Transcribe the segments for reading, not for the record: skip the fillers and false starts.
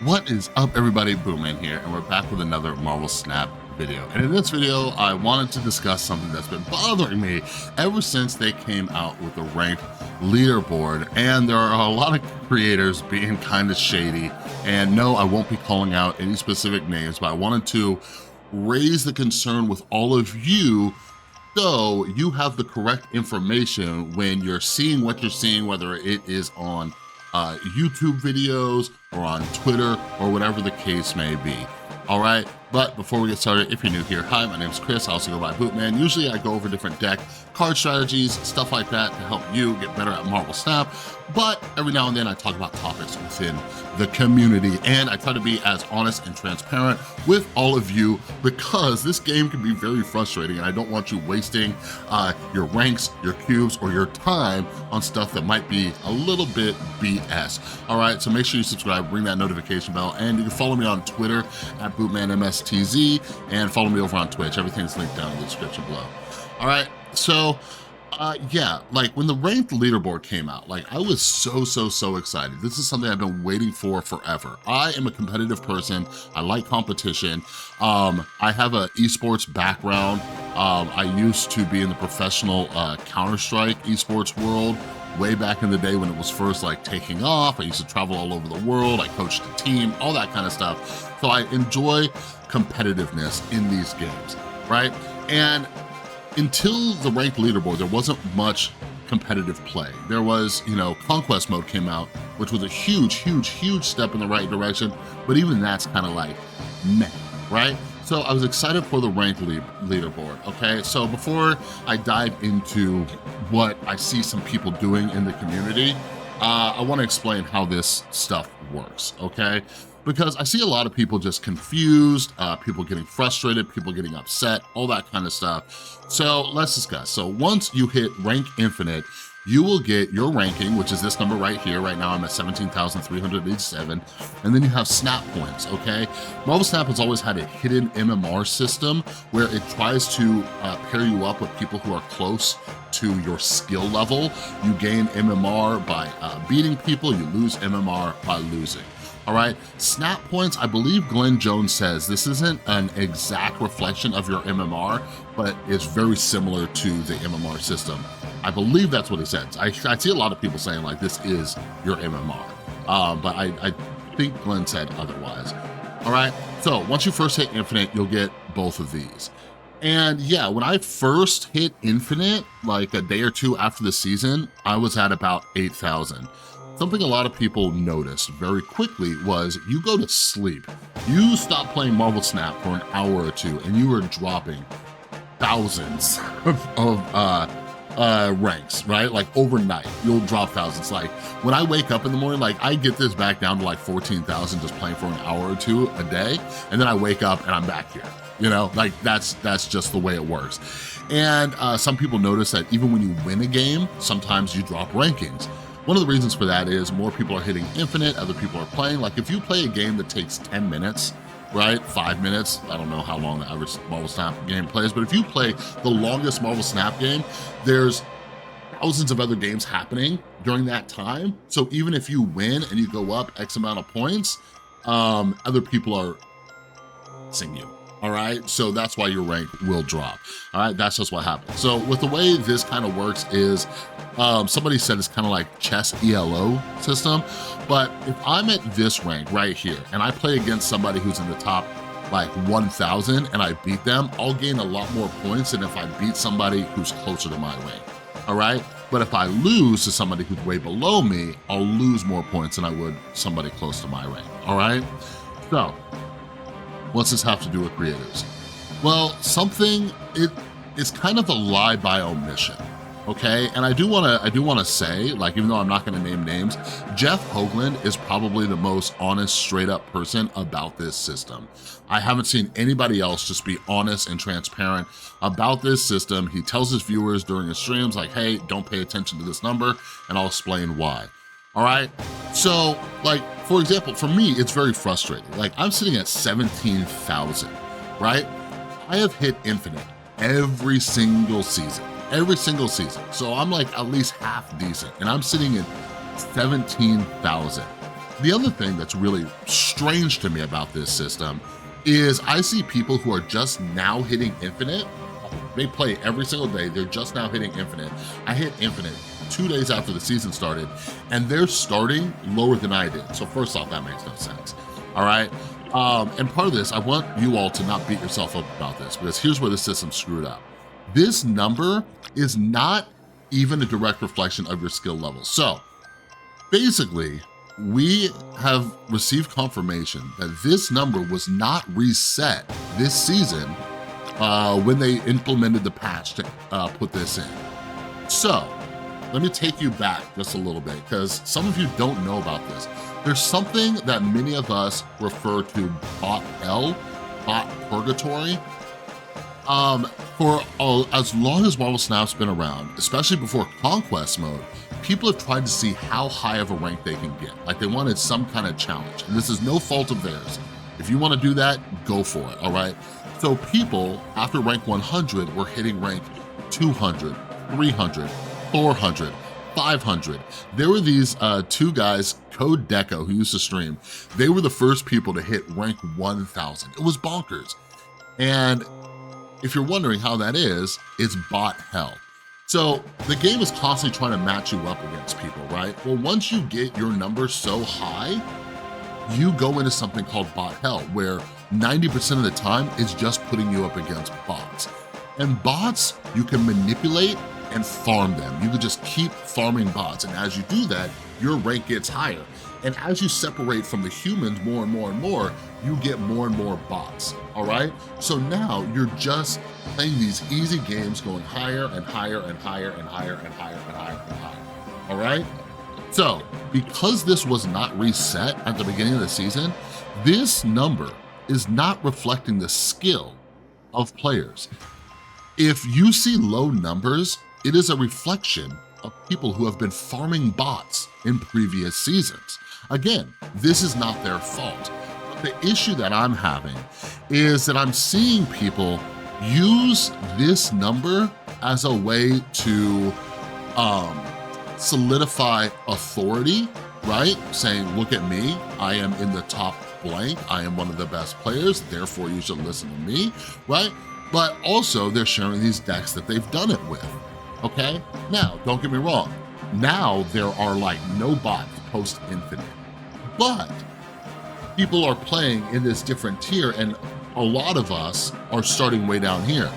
What is up, everybody? Boomman here, and we're back with another Marvel Snap video. And in this video, I wanted to discuss something that's been bothering me ever since they came out with the ranked leaderboard. And there are a lot of creators being kind of shady. And no, I won't be calling out any specific names, but I wanted to raise the concern with all of you so you have the correct information when you're seeing what you're seeing, whether it is on YouTube videos or on Twitter or whatever the case may be. All right, but before we get started, if you're new here, hi, my name is Chris. I also go by Bootman. Usually I go over different deck, card strategies, stuff like that to help you get better at Marvel Snap. But every now and then I talk about topics within the community, and I try to be as honest and transparent with all of you because this game can be very frustrating and I don't want you wasting your ranks, your cubes, or your time on stuff that might be a little bit BS. All right, so make sure you subscribe, ring that notification bell, and you can follow me on Twitter at BootmanMSTZ and follow me over on Twitch. Everything's linked down in the description below. All right, so yeah, like when the ranked leaderboard came out, like I was so excited. This is something I've been waiting for forever. I am a competitive person. I like competition. I have an esports background. I used to be in the professional Counter-Strike esports world way back in the day when it was first like taking off. I used to travel all over the world. I coached a team, all that kind of stuff. So I enjoy competitiveness in these games, right? And until the ranked leaderboard, there wasn't much competitive play. There was, Conquest mode came out, which was a huge step in the right direction, but even that's kind of like meh, right? So I was excited for the ranked leaderboard, okay? So before I dive into what I see some people doing in the community, I wanna explain how this stuff works, okay? Because I see a lot of people just confused, people getting frustrated, people getting upset, all that kind of stuff. So let's discuss. So once you hit rank infinite, you will get your ranking, which is this number right here. Right now I'm at 17,387. And then you have snap points, okay? Marvel Snap has always had a hidden MMR system where it tries to pair you up with people who are close to your skill level. You gain MMR by beating people, you lose MMR by losing. All right, snap points, I believe Glenn Jones says this isn't an exact reflection of your MMR, but it's very similar to the MMR system. I believe that's what he says. I see a lot of people saying like this is your MMR, but I think Glenn said otherwise. All right, so once you first hit infinite, you'll get both of these. And yeah, when I first hit infinite, like a day or two after the season, I was at about 8,000. Something a lot of people noticed very quickly was you go to sleep, you stop playing Marvel Snap for an hour or two, and you are dropping thousands of ranks, right? Like overnight, you'll drop thousands. Like when I wake up in the morning, like I get this back down to like 14,000 just playing for an hour or two a day, and then I wake up and I'm back here. Like that's just the way it works. And some people notice that even when you win a game, sometimes you drop rankings. One of the reasons for that is more people are hitting infinite, other people are playing. Like if you play a game that takes 10 minutes, right? 5 minutes, I don't know how long the average Marvel Snap game plays, but if you play the longest Marvel Snap game, there's thousands of other games happening during that time. So even if you win and you go up X amount of points, other people are missing you. All right, so that's why your rank will drop. All right, that's just what happens. So with the way this kind of works is, somebody said it's kind of like chess ELO system, but if I'm at this rank right here and I play against somebody who's in the top like 1,000 and I beat them, I'll gain a lot more points than if I beat somebody who's closer to my rank, all right? But if I lose to somebody who's way below me, I'll lose more points than I would somebody close to my rank, all right? So, what's this have to do with creators? Well, it's kind of a lie by omission, okay? And I do wanna say, like, even though I'm not gonna name names, Jeff Hoagland is probably the most honest, straight up person about this system. I haven't seen anybody else just be honest and transparent about this system. He tells his viewers during his streams, like, hey, don't pay attention to this number, and I'll explain why. All right, so like, for example, for me, it's very frustrating. Like I'm sitting at 17,000, right? I have hit infinite every single season. So I'm like at least half decent and I'm sitting at 17,000. The other thing that's really strange to me about this system is I see people who are just now hitting infinite. They play every single day, they're just now hitting infinite. I hit infinite 2 days after the season started, and they're starting lower than I did. So first off, that makes no sense, all right? And part of this, I want you all to not beat yourself up about this, because here's where the system's screwed up. This number is not even a direct reflection of your skill level. So basically, we have received confirmation that this number was not reset this season when they implemented the patch to put this in. So let me take you back just a little bit, because some of you don't know about this. There's something that many of us refer to bot hell, bot purgatory. For as long as Marvel Snap's been around, especially before Conquest mode, people have tried to see how high of a rank they can get. Like, they wanted some kind of challenge, and this is no fault of theirs. If you want to do that, go for it, all right? So people, after rank 100, were hitting rank 200, 300, 400, 500. There were these two guys, Code Deco, who used to stream. They were the first people to hit rank 1,000. It was bonkers. And if you're wondering how that is, it's bot hell. So the game is constantly trying to match you up against people, right? Well, once you get your number so high, you go into something called bot hell, where 90% of the time it's just putting you up against bots. And bots, you can manipulate and farm them. You can just keep farming bots, and as you do that, your rank gets higher. And as you separate from the humans more and more and more, you get more and more bots, all right? So now you're just playing these easy games, going higher and higher and higher and higher and higher and higher and higher, all right? So because this was not reset at the beginning of the season, this number is not reflecting the skill of players. If you see low numbers, it is a reflection of people who have been farming bots in previous seasons. Again, this is not their fault. The issue that I'm having is that I'm seeing people use this number as a way to solidify authority, right? Saying, look at me, I am in the top blank, I am one of the best players, therefore you should listen to me, right? But also they're sharing these decks that they've done it with, okay? Now, don't get me wrong, now there are like no bots post-infinite, but people are playing in this different tier, and a lot of us are starting way down here.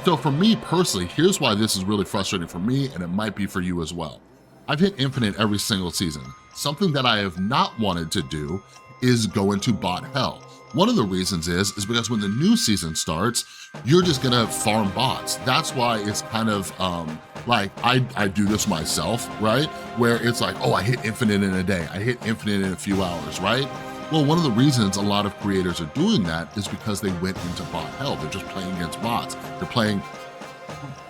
So for me personally, here's why this is really frustrating for me, and it might be for you as well. I've hit infinite every single season. Something that I have not wanted to do is go into bot hell. One of the reasons is because when the new season starts, you're just gonna farm bots. That's why it's kind of like I do this myself, right? Where it's like, oh, I hit infinite in a day, I hit infinite in a few hours, right? Well, one of the reasons a lot of creators are doing that is because they went into bot hell. They're just playing against bots. They're playing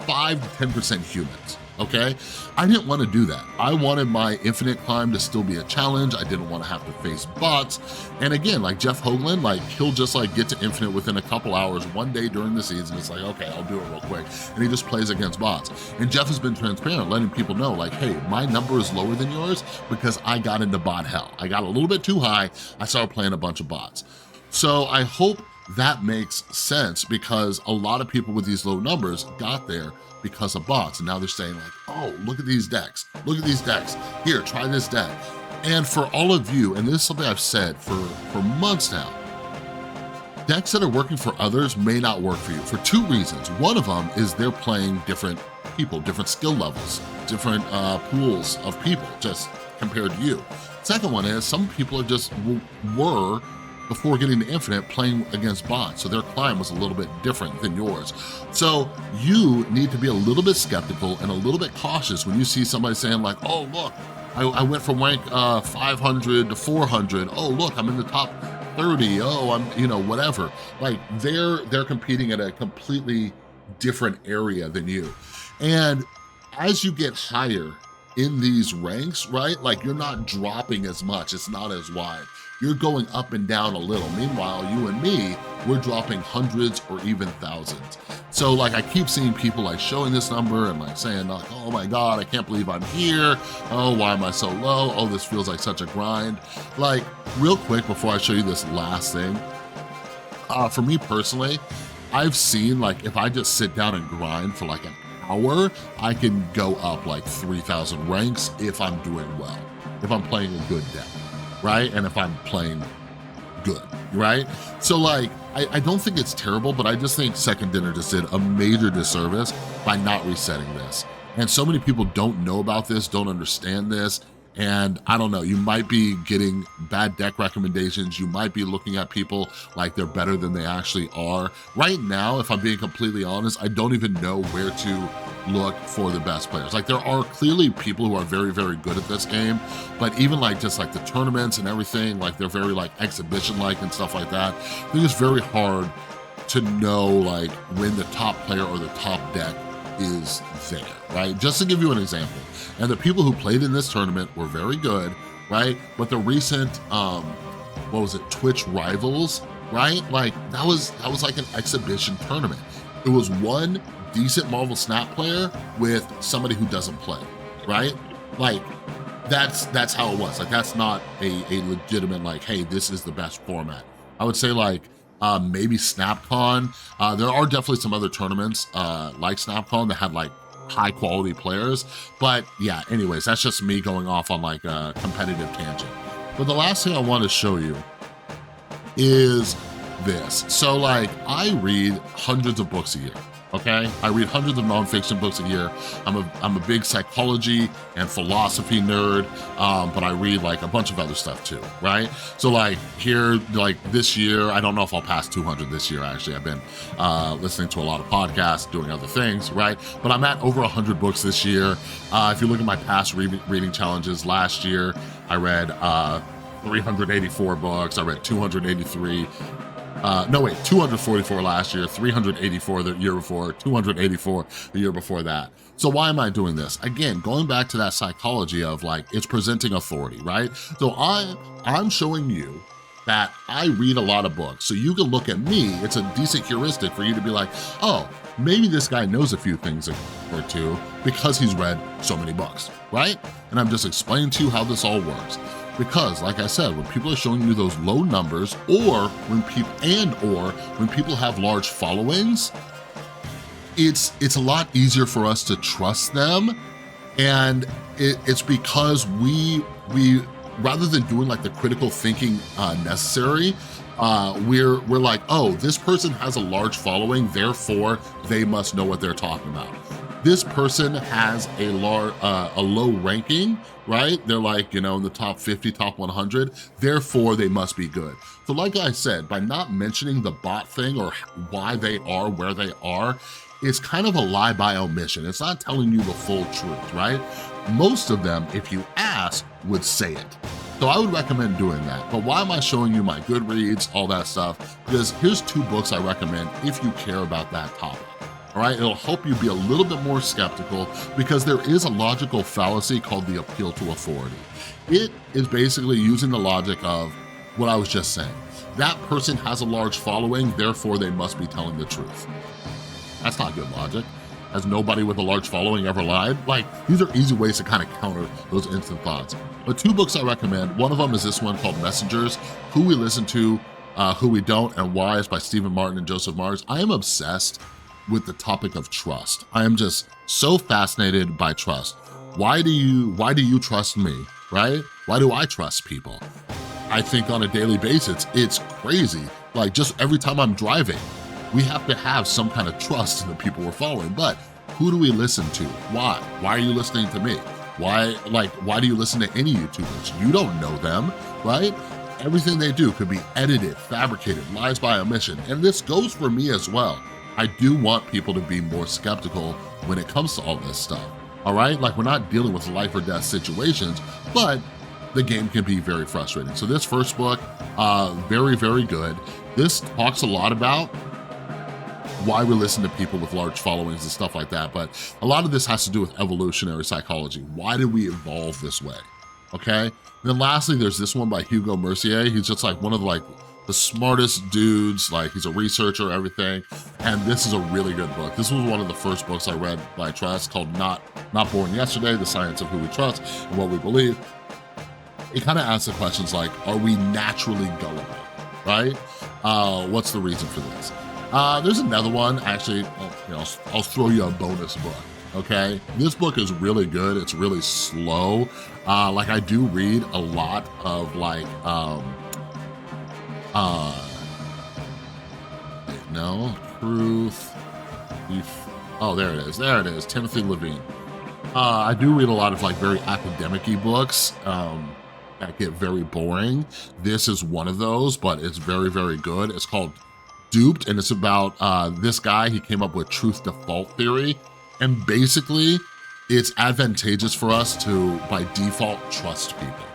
5 to 10% humans, okay? I didn't want to do that. I wanted my infinite climb to still be a challenge. I didn't want to have to face bots. And again, like Jeff Hoagland, like he'll just like get to infinite within a couple hours, one day during the season. It's like, okay, I'll do it real quick. And he just plays against bots. And Jeff has been transparent, letting people know like, hey, my number is lower than yours because I got into bot hell. I got a little bit too high. I started playing a bunch of bots. So I hope that makes sense, because a lot of people with these low numbers got there because of bots, and now they're saying like, oh, look at these decks, here, try this deck. And for all of you, and this is something I've said for months now, decks that are working for others may not work for you for 2 reasons. One of them is they're playing different people, different skill levels, different pools of people just compared to you. Second one is some people are just were before getting to infinite playing against bots, so their climb was a little bit different than yours. So you need to be a little bit skeptical and a little bit cautious when you see somebody saying like, oh look, I went from rank 500 to 400, oh look, I'm in the top 30, oh I'm, you know, whatever. Like they're competing at a completely different area than you. And as you get higher in these ranks, right, like you're not dropping as much, it's not as wide. You're going up and down a little. Meanwhile, you and me, we're dropping hundreds or even thousands. So like I keep seeing people like showing this number and like saying like, oh my God, I can't believe I'm here. Oh, why am I so low? Oh, this feels like such a grind. Like real quick before I show you this last thing, for me personally, I've seen like if I just sit down and grind for like an hour, I can go up like 3,000 ranks if I'm doing well, if I'm playing a good deck, right? And if I'm playing good, right? So like, I don't think it's terrible, but I just think Second Dinner just did a major disservice by not resetting this. And so many people don't know about this, don't understand this, and I don't know, you might be getting bad deck recommendations, you might be looking at people like they're better than they actually are. Right now, if I'm being completely honest, I don't even know where to look for the best players. Like there are clearly people who are very, very good at this game, but even like just like the tournaments and everything, like they're very like exhibition-like and stuff like that. I think it's very hard to know like when the top player or the top deck is there, right? Just to give you an example. And the people who played in this tournament were very good, right? But the recent, what was it, Twitch Rivals, right? Like that was like an exhibition tournament. It was one decent Marvel Snap player with somebody who doesn't play, right? Like that's how it was. Like that's not a legitimate like, hey, this is the best format. I would say like maybe SnapCon. There are definitely some other tournaments like SnapCon that had like high quality players, but yeah, anyways, that's just me going off on like a competitive tangent. But the last thing I want to show you is this. So like I read hundreds of books a year, okay? I read hundreds of nonfiction books a year. I'm a big psychology and philosophy nerd, but I read like a bunch of other stuff too, right? So like here, like this year, I don't know if I'll pass 200 this year, actually. I've been listening to a lot of podcasts, doing other things, right? But I'm at over 100 books this year. If you look at my past reading challenges, last year, I read 384 books. I read 283. 244 last year, 384 the year before, 284 the year before that. So why am I doing this? Again, going back to that psychology of like, it's presenting authority, right? So I'm showing you that I read a lot of books. So you can look at me, it's a decent heuristic for you to be like, oh, maybe this guy knows a few things or two because he's read so many books, right? And I'm just explaining to you how this all works. Because like I said, when people are showing you those low numbers or when people have large followings, it's a lot easier for us to trust them. And it's because we rather than doing like the critical thinking necessary, we're like, oh, this person has a large following, therefore they must know what they're talking about. This person has a low ranking, right? They're like, in the top 50, top 100, therefore they must be good. So like I said, by not mentioning the bot thing or why they are where they are, it's kind of a lie by omission. It's not telling you the full truth, right? Most of them, if you ask, would say it. So I would recommend doing that. But why am I showing you my Goodreads, all that stuff? Because here's 2 books I recommend if you care about that topic. All right, it'll help you be a little bit more skeptical because there is a logical fallacy called the appeal to authority. It is basically using the logic of what I was just saying. That person has a large following, therefore they must be telling the truth. That's not good logic. Has nobody with a large following ever lied? Like, these are easy ways to kind of counter those instant thoughts. But 2 books I recommend, one of them is this one called Messengers, Who We Listen to, Who We Don't, and Why, is by Stephen Martin and Joseph Mars. I am obsessed with the topic of trust. I am just so fascinated by trust. Why do you trust me, right? Why do I trust people? I think on a daily basis, it's crazy. Like just every time I'm driving, we have to have some kind of trust in the people we're following. But who do we listen to? Why? Why are you listening to me? Why do you listen to any YouTubers? You don't know them, right? Everything they do could be edited, fabricated, lies by omission. And this goes for me as well. I do want people to be more skeptical when it comes to all this stuff, all right? Like we're not dealing with life or death situations, but the game can be very frustrating. So this first book, very, very good. This talks a lot about why we listen to people with large followings and stuff like that, but a lot of this has to do with evolutionary psychology. Why did we evolve this way, okay? And then lastly, there's this one by Hugo Mercier. He's just like one of the the smartest dudes, like he's a researcher, everything. And this is a really good book. This was one of the first books I read by Trust, called Not Born Yesterday, The Science of Who We Trust and What We Believe. It kind of asks the questions like, are we naturally gullible, right? What's the reason for this? There's another one, actually, I'll throw you a bonus book, okay? This book is really good. It's really slow. Like I do read a lot of like, Truth. Oh, there it is, Timothy Levine. I do read a lot of like very academic-y books that get very boring. This is one of those, but it's very, very good. It's called Duped, and it's about this guy. He came up with truth default theory, and basically it's advantageous for us to, by default, trust people,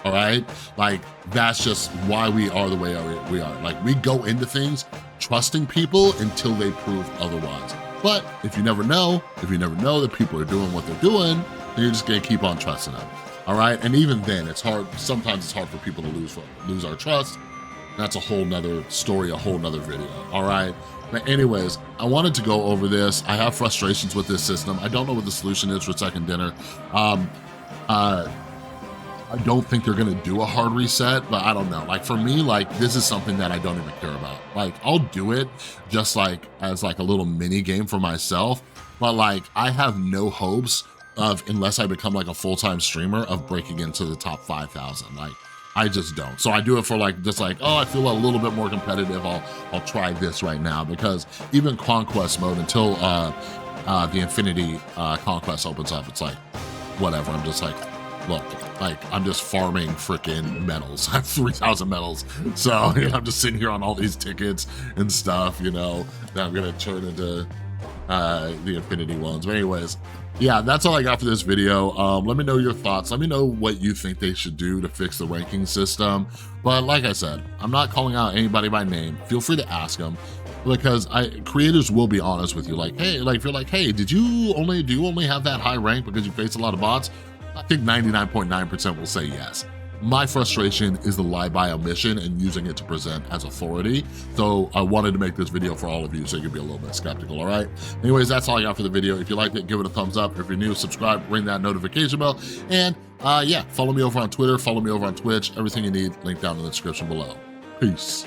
all right? Like, that's just why we are the way we are. Like, we go into things trusting people until they prove otherwise. But if you never know that people are doing what they're doing, then you're just gonna keep on trusting them, all right? And even then, it's hard. Sometimes it's hard for people to lose our trust. That's a whole nother story, a whole nother video, all right? But anyways, I wanted to go over this. I have frustrations with this system. I don't know what the solution is for second dinner. I don't think they're gonna do a hard reset, but I don't know. Like for me, like this is something that I don't even care about. Like I'll do it just like as like a little mini game for myself, but like I have no hopes of, unless I become like a full-time streamer, of breaking into the top 5,000. Like I just don't. So I do it for like, just like, oh, I feel a little bit more competitive. I'll try this right now, because even conquest mode, until the Infinity conquest opens up, it's like, whatever. I'm just like, look, like I'm just farming freaking medals. I have 3,000 medals. So you know, I'm just sitting here on all these tickets and stuff, you know, that I'm gonna turn into the Infinity ones. But anyways, yeah, that's all I got for this video. Let me know your thoughts. Let me know what you think they should do to fix the ranking system. But like I said, I'm not calling out anybody by name. Feel free to ask them, because creators will be honest with you. Like, hey, like if you're like, hey, do you only have that high rank because you face a lot of bots? I think 99.9% will say yes. My frustration is the lie by omission and using it to present as authority. So I wanted to make this video for all of you so you can be a little bit skeptical, all right? Anyways, that's all I got for the video. If you liked it, give it a thumbs up. If you're new, subscribe, ring that notification bell. And yeah, follow me over on Twitter, follow me over on Twitch. Everything you need, link down in the description below. Peace.